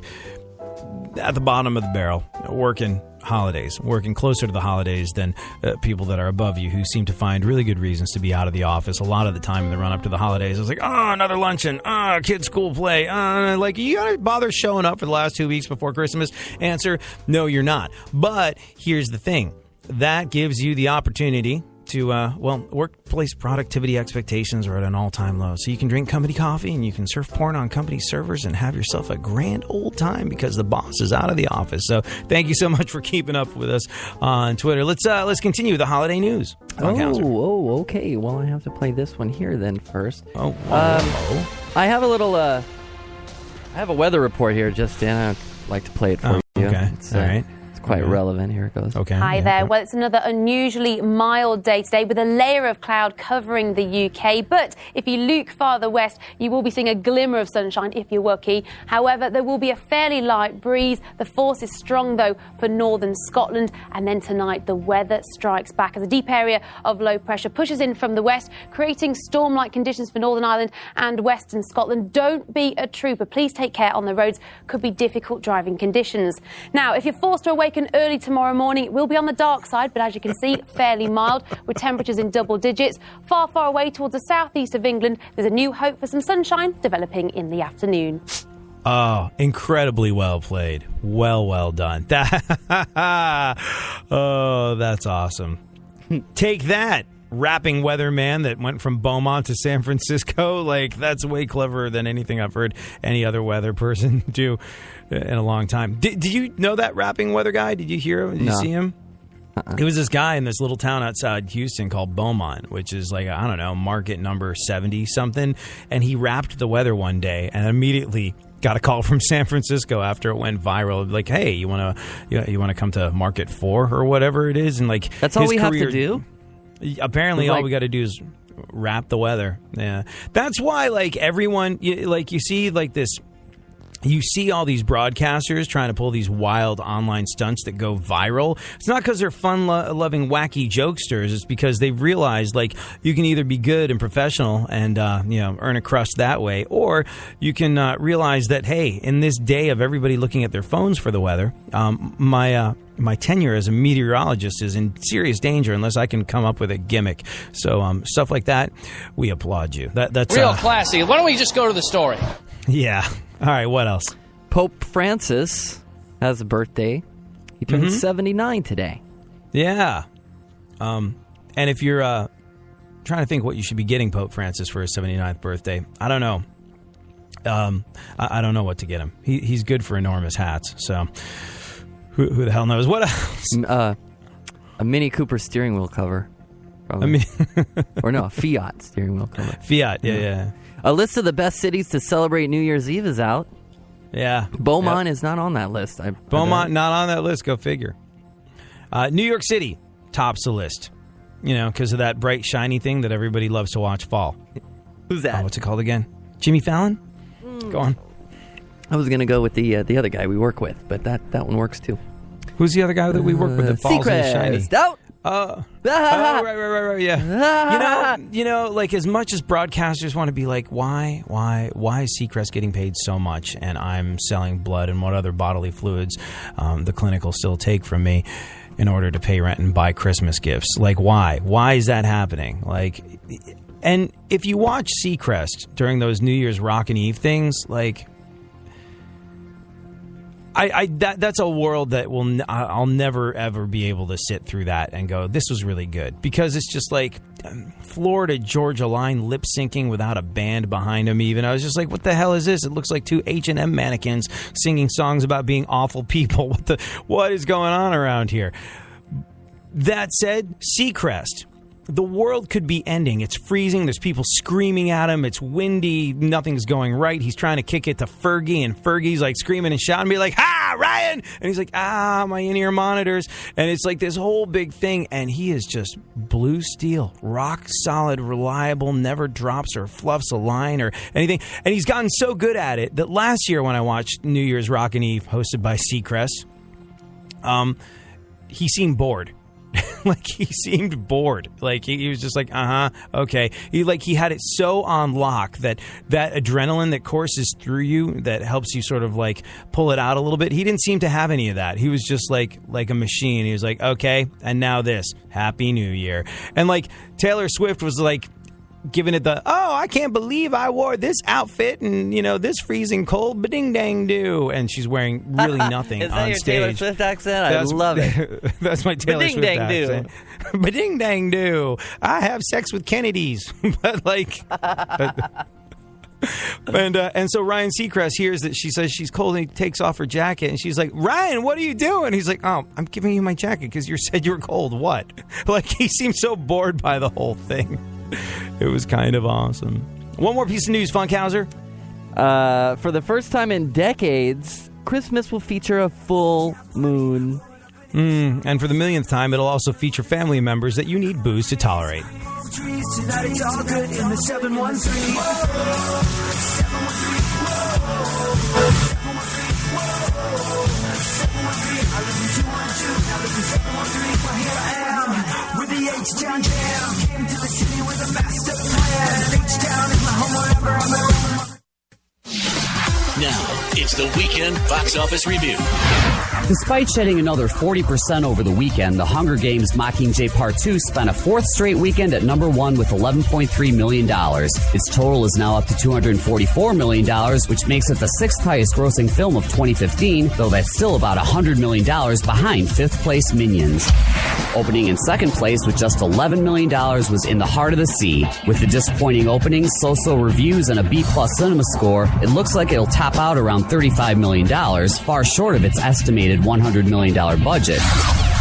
at the bottom of the barrel, working closer to the holidays than people that are above you, who seem to find really good reasons to be out of the office a lot of the time in the run-up to the holidays. It's like, another luncheon, kids' school play, you gotta bother showing up for the last 2 weeks before Christmas? Answer, no, you're not. But here's the thing. That gives you the opportunity to, workplace productivity expectations are at an all-time low. So you can drink company coffee and you can surf porn on company servers and have yourself a grand old time because the boss is out of the office. So thank you so much for keeping up with us on Twitter. Let's continue the holiday news. Okay. Well, I have to play this one here then first. I have a little, I have a weather report here just in. I'd like to play it for you. Okay. All right. Quite relevant. Here it goes. Okay. Hi there. Well, it's another unusually mild day today with a layer of cloud covering the UK. But if you look farther west, you will be seeing a glimmer of sunshine if you're lucky. However, there will be a fairly light breeze. The force is strong, though, for northern Scotland. And then tonight, the weather strikes back as a deep area of low pressure pushes in from the west, creating storm-like conditions for Northern Ireland and western Scotland. Don't be a trooper. Please take care on the roads. Could be difficult driving conditions. Now, if you're forced to awaken early tomorrow morning, it will be on the dark side, but as you can see, fairly mild, with temperatures in double digits. Far away towards the southeast of England, there's a new hope for some sunshine developing in the afternoon. Oh, incredibly well played. Well done. Oh, that's awesome. Take that, rapping weatherman that went from Beaumont to San Francisco. That's way cleverer than anything I've heard any other weather person do in a long time. Did you know that rapping weather guy? Did you hear him? Did you see him? It was this guy in this little town outside Houston called Beaumont, which is market number 70-something. And he rapped the weather one day and immediately got a call from San Francisco after it went viral. Like, hey, you want to come to Market 4 or whatever it is? And that's all we have to do? Apparently, all we got to do is rap the weather. Yeah, that's why everyone you see this. You see all these broadcasters trying to pull these wild online stunts that go viral. It's not because they're fun-loving, wacky jokesters. It's because they've realized, you can either be good and professional and, earn a crust that way, or you can realize that, hey, in this day of everybody looking at their phones for the weather, my my tenure as a meteorologist is in serious danger unless I can come up with a gimmick. So stuff like that, we applaud you. That's real classy. Why don't we just go to the story? Yeah. All right, what else? Pope Francis has a birthday. He turned 79 today. Yeah. And if you're trying to think what you should be getting Pope Francis for his 79th birthday, I don't know. I don't know what to get him. He's good for enormous hats, so who the hell knows? What else? A Mini Cooper steering wheel cover. Or no, a Fiat steering wheel cover. Fiat, yeah. A list of the best cities to celebrate New Year's Eve is out. Yeah. Beaumont is not on that list. Beaumont not on that list. Go figure. New York City tops the list. You know, because of that bright, shiny thing that everybody loves to watch fall. Who's that? What's it called again? Jimmy Fallon? Go on. I was going to go with the other guy we work with, but that one works too. Who's the other guy that we work with that falls in shiny? Out. Right, yeah. You know, like as much as broadcasters want to be like, why is Seacrest getting paid so much and I'm selling blood and what other bodily fluids the clinic will still take from me in order to pay rent and buy Christmas gifts? Like, why? Why is that happening? Like, and if you watch Seacrest during those New Year's Rockin' Eve things, like, that's a world that I'll never ever be able to sit through that and go, this was really good, because it's just like Florida Georgia Line lip syncing without a band behind them. Even I was just like, what the hell is this? It looks like two H&M mannequins singing songs about being awful people. What is going on around here? That said, Seacrest. The world could be ending. It's freezing. There's people screaming at him. It's windy. Nothing's going right. He's trying to kick it to Fergie, and Fergie's like screaming and shouting, be like, "Ha, Ryan!" And he's like, my in-ear monitors. And it's like this whole big thing. And he is just blue steel, rock solid, reliable, never drops or fluffs a line or anything. And he's gotten so good at it that last year when I watched New Year's Rockin' Eve hosted by Seacrest, he seemed bored. Like, he seemed bored. Like, he was just like, okay. He had it so on lock that adrenaline that courses through you, that helps you sort of like pull it out a little bit. He didn't seem to have any of that. He was just like a machine. He was like, okay, and now this. Happy New Year. And like Taylor Swift was like giving it the, I can't believe I wore this outfit and, this freezing cold, ba-ding-dang-do. And she's wearing really nothing on stage. Is that your Taylor Swift accent? I love it. That's my Taylor Swift accent. Ba-ding-dang-do. I have sex with Kennedys. But like... And so Ryan Seacrest hears that she says she's cold, and he takes off her jacket, and she's like, "Ryan, what are you doing?" He's like, "Oh, I'm giving you my jacket because you said you were cold." What? Like, he seemed so bored by the whole thing. It was kind of awesome. One more piece of news, Funkhouser. For the first time in decades, Christmas will feature a full moon. And for the millionth time, it'll also feature family members that you need booze to tolerate. Tonight it's all good in the 713. I live in 212, now live in 713. Well, here I am with the H-Town Jam. Came to the city with a master plan. H-Town is my home wherever I'm at. Now, it's the Weekend Box Office Review. Despite shedding another 40% over the weekend, The Hunger Games Mockingjay Part 2 spent a fourth straight weekend at number one with $11.3 million. Its total is now up to $244 million, which makes it the sixth highest grossing film of 2015, though that's still about $100 million behind fifth place Minions. Opening in second place with just $11 million was In the Heart of the Sea. With the disappointing opening, so-so reviews, and a B-plus cinema score, it looks like it'll top out around $35 million, far short of its estimated $100 million budget.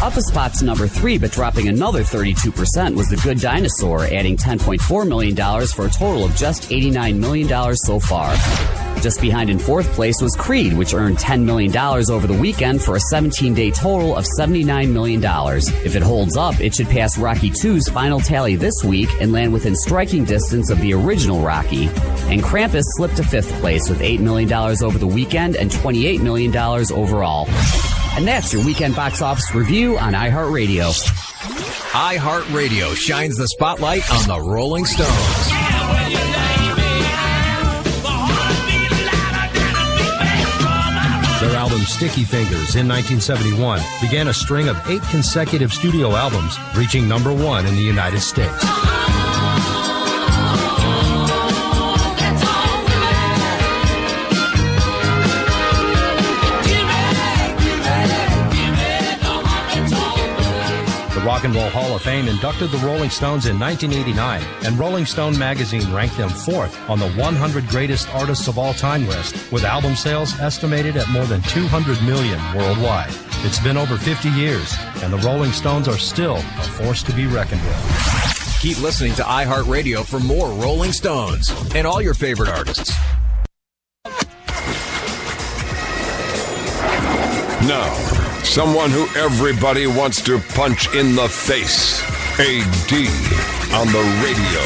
Up a spot to number 3, but dropping another 32%, was The Good Dinosaur, adding $10.4 million for a total of just $89 million so far. Just behind in fourth place was Creed, which earned $10 million over the weekend for a 17-day total of $79 million. If it holds up, it should pass Rocky II's final tally this week and land within striking distance of the original Rocky. And Krampus slipped to fifth place with $8 million over the weekend and $28 million overall. And that's your Weekend Box Office Review on iHeartRadio. iHeartRadio shines the spotlight on the Rolling Stones. Their album Sticky Fingers in 1971 began a string of 8 consecutive studio albums, reaching number 1 in the United States. The Rock and Roll Hall of Fame inducted the Rolling Stones in 1989, and Rolling Stone magazine ranked them 4th on the 100 Greatest Artists of All Time list, with album sales estimated at more than 200 million worldwide. It's been over 50 years, and the Rolling Stones are still a force to be reckoned with. Keep listening to iHeartRadio for more Rolling Stones and all your favorite artists. Now, someone who everybody wants to punch in the face. AD on the radio.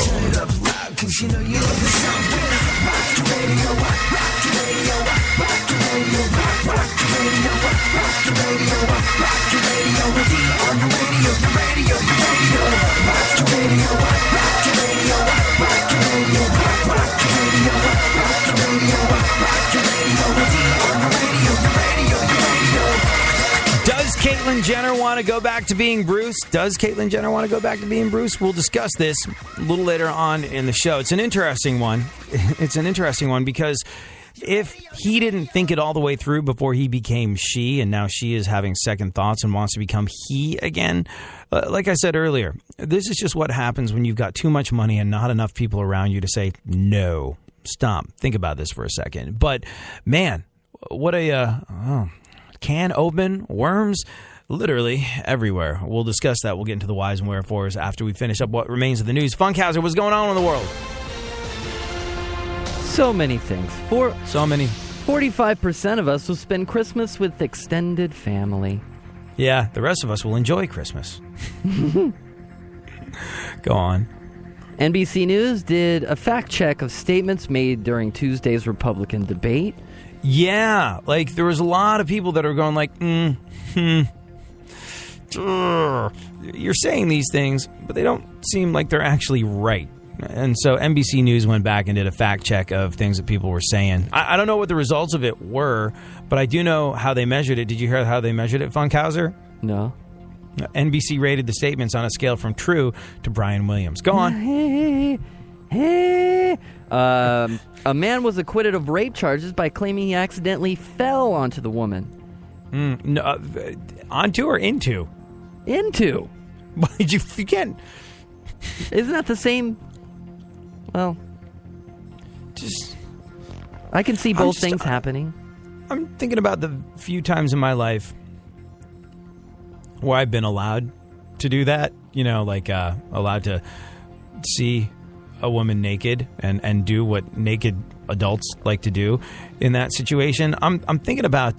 Does Caitlyn Jenner want to go back to being Bruce? Does Caitlyn Jenner want to go back to being Bruce? We'll discuss this a little later on in the show. It's an interesting one. It's an interesting one because if he didn't think it all the way through before he became she, and now she is having second thoughts and wants to become he again, like I said earlier, this is just what happens when you've got too much money and not enough people around you to say, no, stop, think about this for a second. But, man, what a... can open, worms, literally everywhere. We'll discuss that. We'll get into the whys and wherefores after we finish up what remains of the news. Funkhouser, what's going on in the world? So many things. So many. 45% of us will spend Christmas with extended family. Yeah, the rest of us will enjoy Christmas. Go on. NBC News did a fact check of statements made during Tuesday's Republican debate. Yeah, like there was a lot of people that are going like, you're saying these things, but they don't seem like they're actually right. And so NBC News went back and did a fact check of things that people were saying. I don't know what the results of it were, but I do know how they measured it. Did you hear how they measured it, Funkhouser? No. NBC rated the statements on a scale from true to Brian Williams. Go on. A man was acquitted of rape charges by claiming he accidentally fell onto the woman. No, onto or into? Into. You can't. Isn't that the same? Well, I can see both things happening. I'm thinking about the few times in my life where I've been allowed to do that. You know, like allowed to see a woman naked and do what naked adults like to do in that situation. I'm thinking about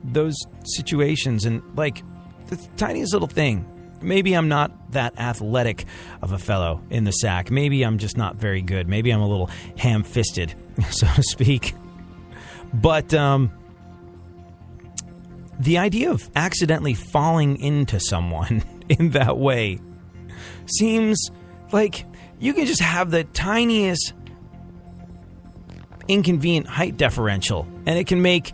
those situations and like the tiniest little thing. Maybe I'm not that athletic of a fellow in the sack. Maybe I'm just not very good. Maybe I'm a little ham-fisted, so to speak. But the idea of accidentally falling into someone in that way seems like you can just have the tiniest inconvenient height differential, and it can make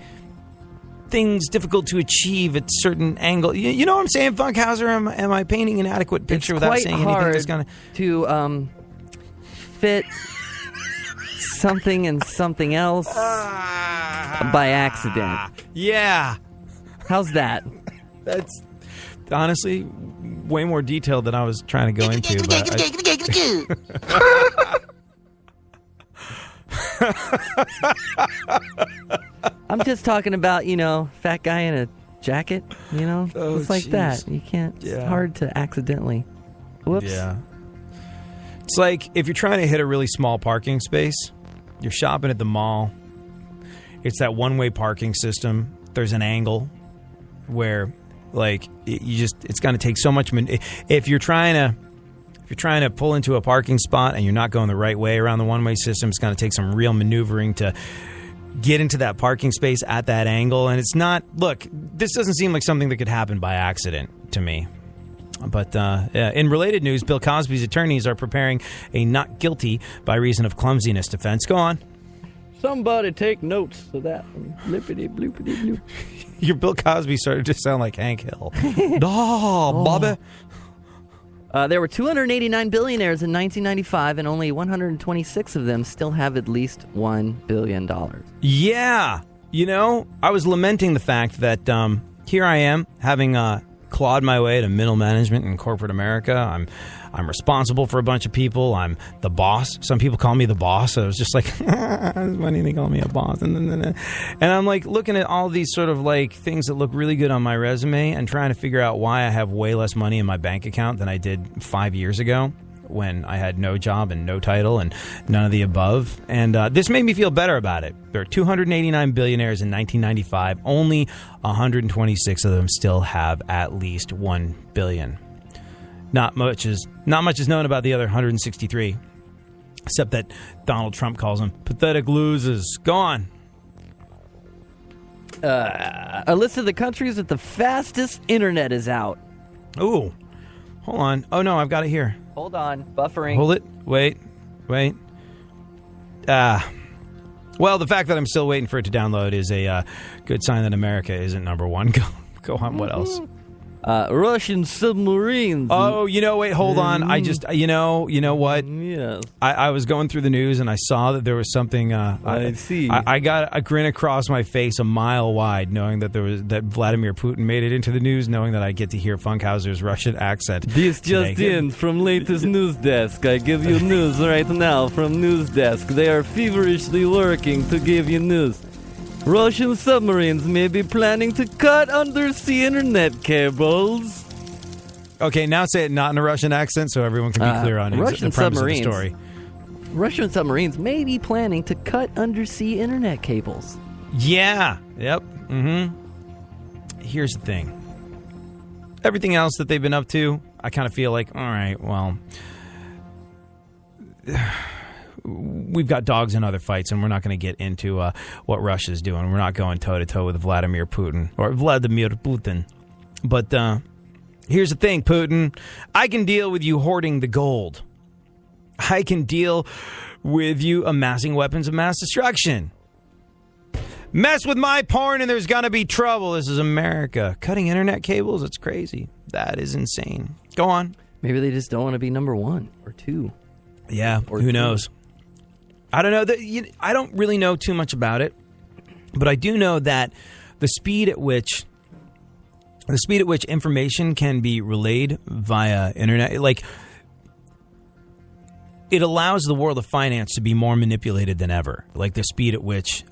things difficult to achieve at certain angle. You know what I'm saying, Funkhouser? Am I painting an adequate picture without saying anything that's going to fit something and something else by accident? Yeah. How's that? That's honestly way more detailed than I was trying to go into. I'm just talking about, fat guy in a jacket, it's like that. You can't, it's hard to accidentally. Whoops. Yeah. It's like if you're trying to hit a really small parking space, you're shopping at the mall, it's that one-way parking system. There's an angle where, like, it's going to take so much. If you're trying to pull into a parking spot and you're not going the right way around the one-way system, it's going to take some real maneuvering to get into that parking space at that angle. And it's not, look, this doesn't seem like something that could happen by accident to me. But in related news, Bill Cosby's attorneys are preparing a not guilty by reason of clumsiness defense. Go on. Somebody take notes of that. Blippity bloopity bloop. Your Bill Cosby started to sound like Hank Hill. Bobby. There were 289 billionaires in 1995, and only 126 of them still have at least $1 billion. Yeah. You know, I was lamenting the fact that here I am having clawed my way to middle management in corporate America. I'm responsible for a bunch of people. I'm the boss. Some people call me the boss. I was just like, why do they call me a boss? And I'm like looking at all these sort of like things that look really good on my resume and trying to figure out why I have way less money in my bank account than I did 5 years ago when I had no job and no title and none of the above. And this made me feel better about it. There are 289 billionaires in 1995. Only 126 of them still have at least $1 billion. Not much is known about the other 163, except that Donald Trump calls them pathetic losers. Go on. A list of the countries with the fastest internet is out. Ooh. Hold on. Oh, no, I've got it here. Hold on. Buffering. Hold it. Wait. Well, the fact that I'm still waiting for it to download is a good sign that America isn't number one. Go on. What else? Russian submarines. Oh, wait, hold on. I just, you know what? Yes. I was going through the news and I saw that there was something. I see. I got a grin across my face a mile wide, knowing that that Vladimir Putin made it into the news, knowing that I get to hear Funkhouser's Russian accent. This just in from latest news desk. I give you news right now from news desk. They are feverishly working to give you news. Russian submarines may be planning to cut undersea internet cables. Okay, now say it not in a Russian accent so everyone can be clear on the premise of the story. Russian submarines may be planning to cut undersea internet cables. Yeah. Yep. Mm-hmm. Here's the thing. Everything else that they've been up to, I kind of feel like, all right, well, we've got dogs in other fights, and we're not going to get into what Russia's doing. We're not going toe-to-toe with Vladimir Putin. But here's the thing, Putin. I can deal with you hoarding the gold. I can deal with you amassing weapons of mass destruction. Mess with my porn and there's going to be trouble. This is America. Cutting internet cables? It's crazy. That is insane. Go on. Maybe they just don't want to be number one or two. Yeah, or who knows? I don't know. I don't really know too much about it, but I do know that the speed at which information can be relayed via internet, like, it allows the world of finance to be more manipulated than ever. Like the speed at which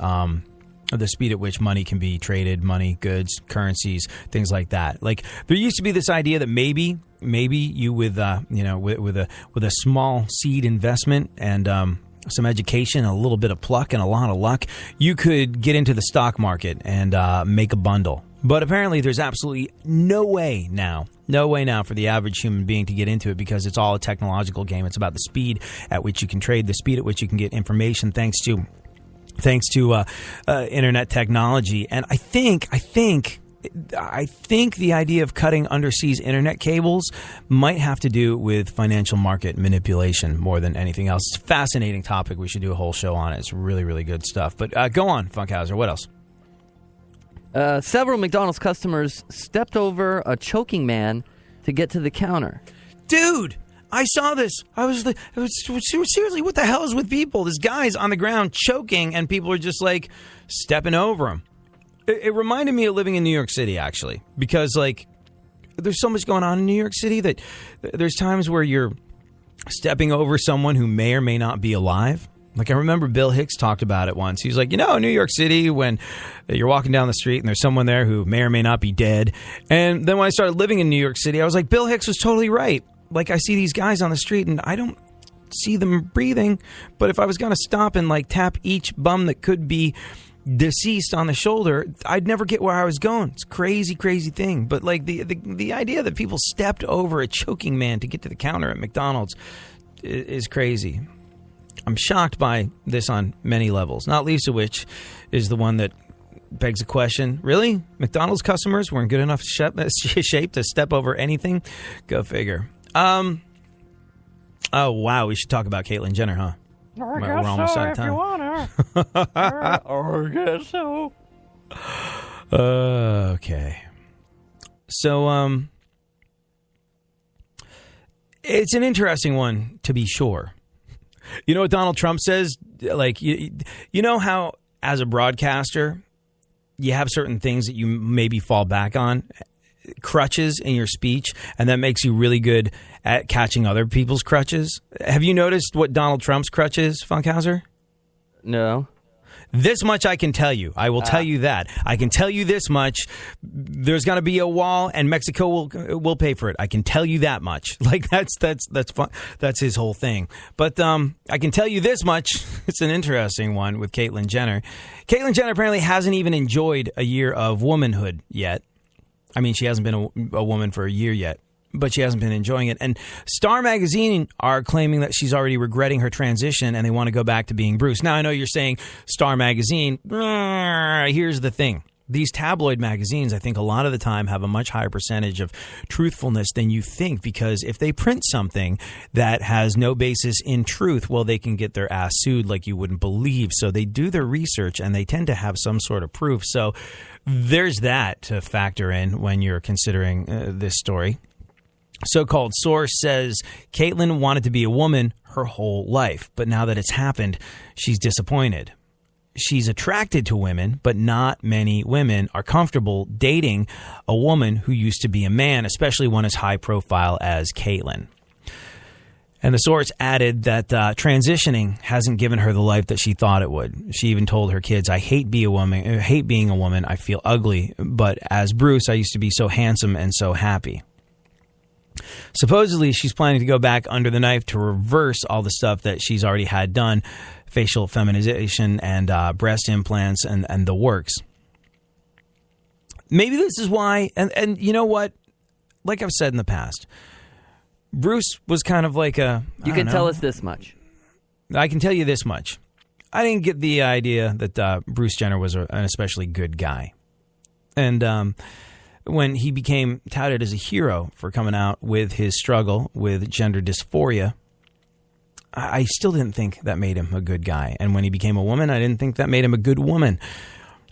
money can be traded, money, goods, currencies, things like that. Like there used to be this idea that maybe you with a small seed investment and some education, a little bit of pluck, and a lot of luck, you could get into the stock market and make a bundle. But apparently there's absolutely no way now for the average human being to get into it because it's all a technological game. It's about the speed at which you can trade, the speed at which you can get information thanks to internet technology. And I think the idea of cutting underseas internet cables might have to do with financial market manipulation more than anything else. It's a fascinating topic. We should do a whole show on it. It's really, really good stuff. But go on, Funkhouser. What else? Several McDonald's customers stepped over a choking man to get to the counter. Dude, I saw this. I was like, seriously, what the hell is with people? This guy's on the ground choking, and people are just like stepping over him. It reminded me of living in New York City, actually, because like there's so much going on in New York City that there's times where you're stepping over someone who may or may not be alive. Like I remember Bill Hicks talked about it once. He's like, New York City, when you're walking down the street and there's someone there who may or may not be dead. And then when I started living in New York City, I was like, Bill Hicks was totally right. Like I see these guys on the street and I don't see them breathing. But if I was going to stop and like tap each bum that could be deceased on the shoulder, I'd never get where I was going. It's a crazy, crazy thing. But like the idea that people stepped over a choking man to get to the counter at McDonald's is crazy. I'm shocked by this on many levels, not least of which is the one that begs a question. Really? McDonald's customers were in good enough shape to step over anything? Go figure. Oh, wow. We should talk about Caitlyn Jenner, huh? We're almost out of time. I guess so. Okay. So, it's an interesting one, to be sure. You know what Donald Trump says? Like, you know how, as a broadcaster, you have certain things that you maybe fall back on, crutches in your speech, and that makes you really good at catching other people's crutches? Have you noticed what Donald Trump's crutch is, Funkhouser? No. This much I can tell you. I will tell you that. I can tell you this much. There's going to be a wall, and Mexico will pay for it. I can tell you that much. Like that's fun. That's his whole thing. But I can tell you this much. It's an interesting one with Caitlyn Jenner. Caitlyn Jenner apparently hasn't even enjoyed a year of womanhood yet. I mean, she hasn't been a woman for a year yet, but she hasn't been enjoying it. And Star Magazine are claiming that she's already regretting her transition and they want to go back to being Bruce. Now, I know you're saying Star Magazine. Here's the thing. These tabloid magazines, I think a lot of the time, have a much higher percentage of truthfulness than you think, because if they print something that has no basis in truth, well, they can get their ass sued like you wouldn't believe. So they do their research and they tend to have some sort of proof. So there's that to factor in when you're considering this story. So-called source says Caitlyn wanted to be a woman her whole life, but now that it's happened, she's disappointed. She's attracted to women, but not many women are comfortable dating a woman who used to be a man, especially one as high profile as Caitlyn. And the source added that transitioning hasn't given her the life that she thought it would. She even told her kids, I hate being a woman. I feel ugly. But as Bruce, I used to be so handsome and so happy. Supposedly, she's planning to go back under the knife to reverse all the stuff that she's already had done, facial feminization and breast implants and the works. Maybe this is why, and you know what? Like I've said in the past, Bruce was kind of like a... You can tell us this much. I can tell you this much. I didn't get the idea that Bruce Jenner was an especially good guy. And when he became touted as a hero for coming out with his struggle with gender dysphoria, I still didn't think that made him a good guy. And when he became a woman, I didn't think that made him a good woman.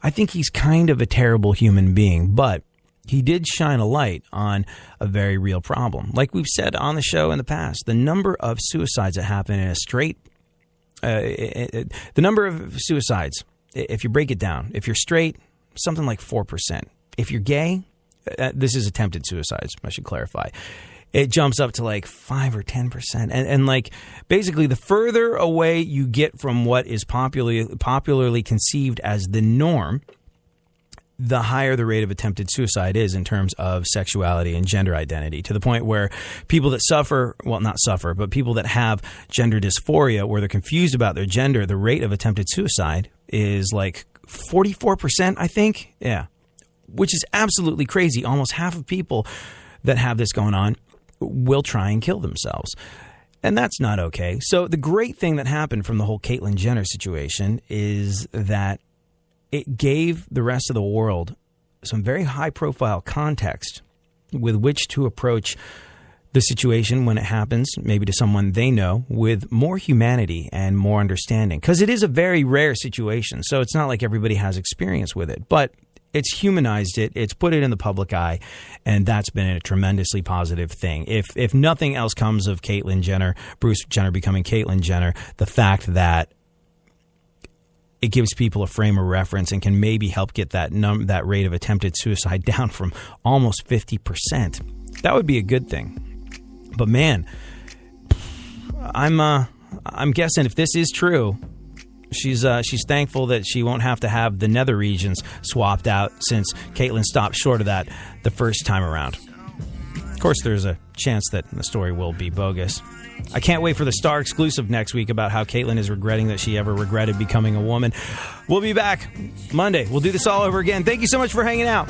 I think he's kind of a terrible human being, but he did shine a light on a very real problem. Like we've said on the show in the past, the number of suicides that happen in a straight... the number of suicides, if you break it down, if you're straight, something like 4%. If you're gay... this is attempted suicides, I should clarify. It jumps up to like 5 or 10%. And like basically the further away you get from what is popularly conceived as the norm, the higher the rate of attempted suicide is in terms of sexuality and gender identity, to the point where people that suffer, well, not suffer, but people that have gender dysphoria, where they're confused about their gender, the rate of attempted suicide is like 44%, I think. Yeah. Which is absolutely crazy. Almost half of people that have this going on will try and kill themselves. And that's not okay. So the great thing that happened from the whole Caitlyn Jenner situation is that it gave the rest of the world some very high-profile context with which to approach the situation when it happens, maybe to someone they know, with more humanity and more understanding. Because it is a very rare situation, so it's not like everybody has experience with it. But it's humanized it, it's put it in the public eye, and that's been a tremendously positive thing. If nothing else comes of Caitlyn Jenner, Bruce Jenner becoming Caitlyn Jenner, the fact that it gives people a frame of reference and can maybe help get that rate of attempted suicide down from almost 50%. That would be a good thing. But man, I'm guessing if this is true, she's thankful that she won't have to have the nether regions swapped out, since Caitlyn stopped short of that the first time around. Of course, there's a chance that the story will be bogus. I can't wait for the Star exclusive next week about how Caitlyn is regretting that she ever regretted becoming a woman. We'll be back Monday. We'll do this all over again. Thank you so much for hanging out.